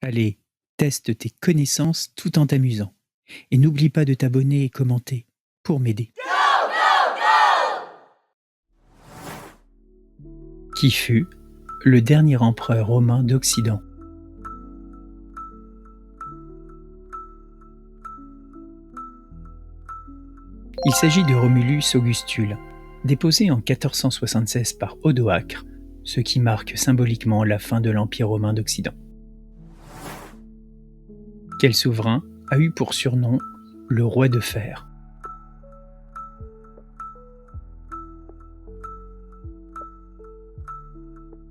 Allez, teste tes connaissances tout en t'amusant. Et n'oublie pas de t'abonner et commenter pour m'aider. Qui fut le dernier empereur romain d'Occident? Il s'agit de Romulus Augustule, déposé en 1476 par Odoacre, ce qui marque symboliquement la fin de l'Empire romain d'Occident. Quel souverain a eu pour surnom le roi de fer?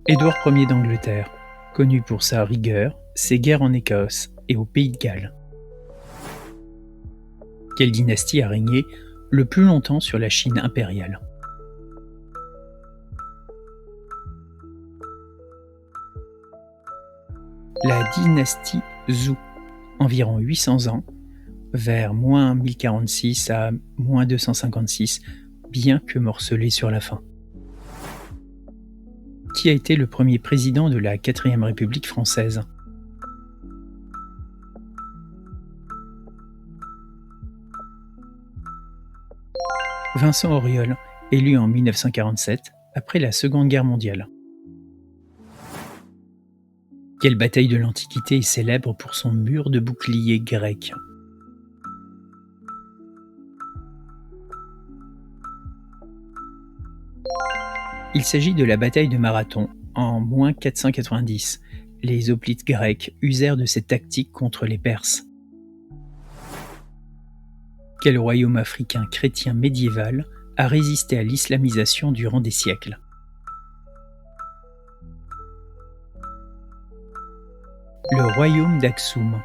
Édouard Ier d'Angleterre, connu pour sa rigueur, ses guerres en Écosse et au Pays de Galles. Quelle dynastie a régné le plus longtemps sur la Chine impériale? La dynastie Zhou, environ 800 ans, vers moins 1046 à moins 256, bien que morcelée sur la fin. Qui a été le premier président de la 4e République française? Vincent Auriol, élu en 1947, après la Seconde Guerre mondiale. Quelle bataille de l'Antiquité est célèbre pour son mur de boucliers grec? Il s'agit de la bataille de Marathon, en moins 490. Les hoplites grecs usèrent de cette tactique contre les Perses. Quel royaume africain chrétien médiéval a résisté à l'islamisation durant des siècles? Le royaume d'Aksum,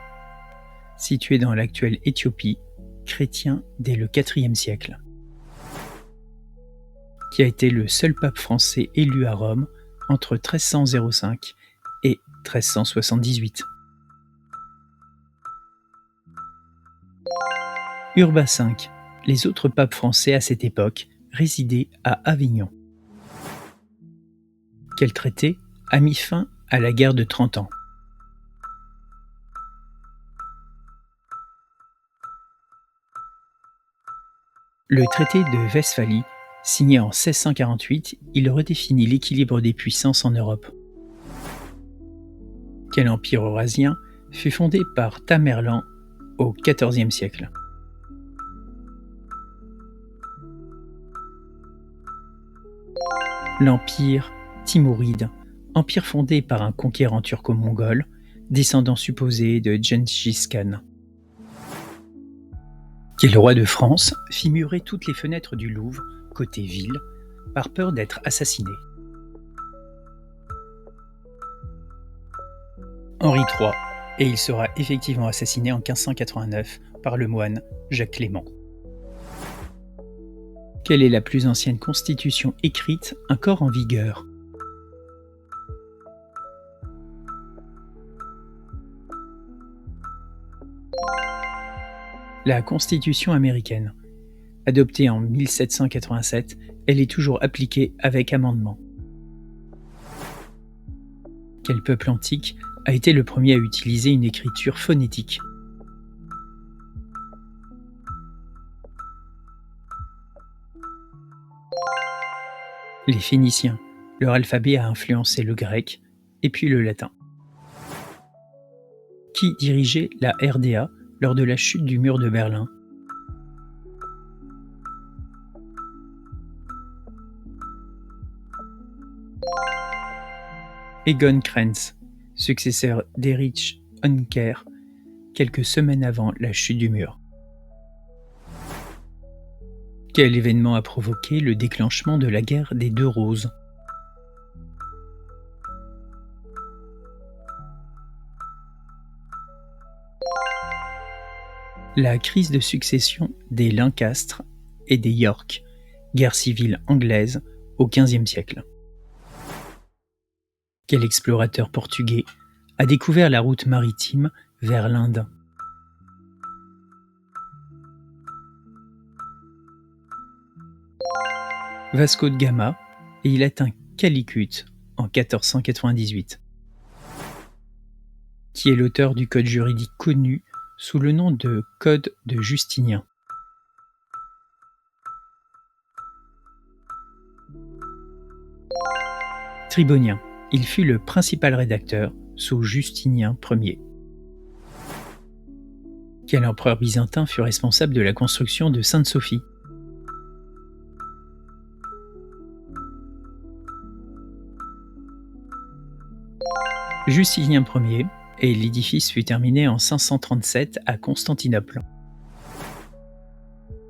situé dans l'actuelle Éthiopie, chrétien dès le IVe siècle. Qui a été le seul pape français élu à Rome entre 1305 et 1378. Urbain V, les autres papes français à cette époque résidaient à Avignon. Quel traité a mis fin à la guerre de 30 ans? Le traité de Westphalie, signé en 1648, il redéfinit l'équilibre des puissances en Europe. Quel empire eurasien fut fondé par Tamerlan au XIVe siècle? L'empire Timouride, empire fondé par un conquérant turco-mongol, descendant supposé de Gengis Khan. Quel roi de France fit murer toutes les fenêtres du Louvre, côté ville, par peur d'être assassiné? Henri III, et il sera effectivement assassiné en 1589 par le moine Jacques Clément. Quelle est la plus ancienne constitution écrite encore en vigueur? La Constitution américaine. Adoptée en 1787, elle est toujours appliquée avec amendement. Quel peuple antique a été le premier à utiliser une écriture phonétique? Les Phéniciens. Leur alphabet a influencé le grec et puis le latin. Qui dirigeait la RDA lors de la chute du mur de Berlin? Egon Krenz, successeur d'Erich Honecker, quelques semaines avant la chute du mur. Quel événement a provoqué le déclenchement de la guerre des Deux Roses? La crise de succession des Lancastre et des York, guerre civile anglaise au XVe siècle. Quel explorateur portugais a découvert la route maritime vers l'Inde? Vasco de Gama, et il atteint Calicut en 1498. Qui est l'auteur du code juridique connu sous le nom de Code de Justinien? Tribonien. Il fut le principal rédacteur sous Justinien Ier. Quel empereur byzantin fut responsable de la construction de Sainte-Sophie? Justinien Ier, et l'édifice fut terminé en 537 à Constantinople.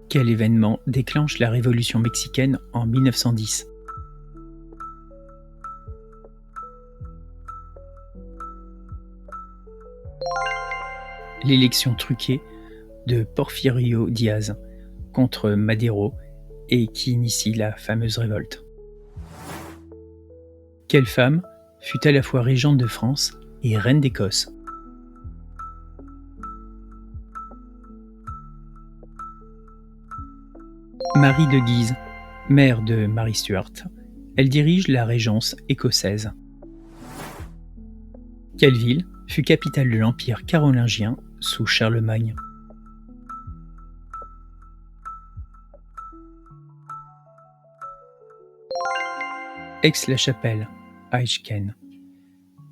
Quel événement déclenche la Révolution mexicaine en 1910? L'élection truquée de Porfirio Díaz contre Madero et qui initie la fameuse révolte. Quelle femme fut à la fois régente de France et reine d'Écosse? Marie de Guise, mère de Marie Stuart, elle dirige la régence écossaise. Quelle ville fut capitale de l'Empire carolingien sous Charlemagne? Aix-la-Chapelle, Aichken.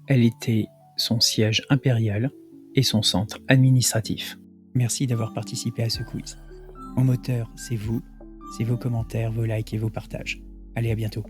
Elle était son siège impérial et son centre administratif. Merci d'avoir participé à ce quiz. Mon moteur, c'est vous, c'est vos commentaires, vos likes et vos partages. Allez, à bientôt.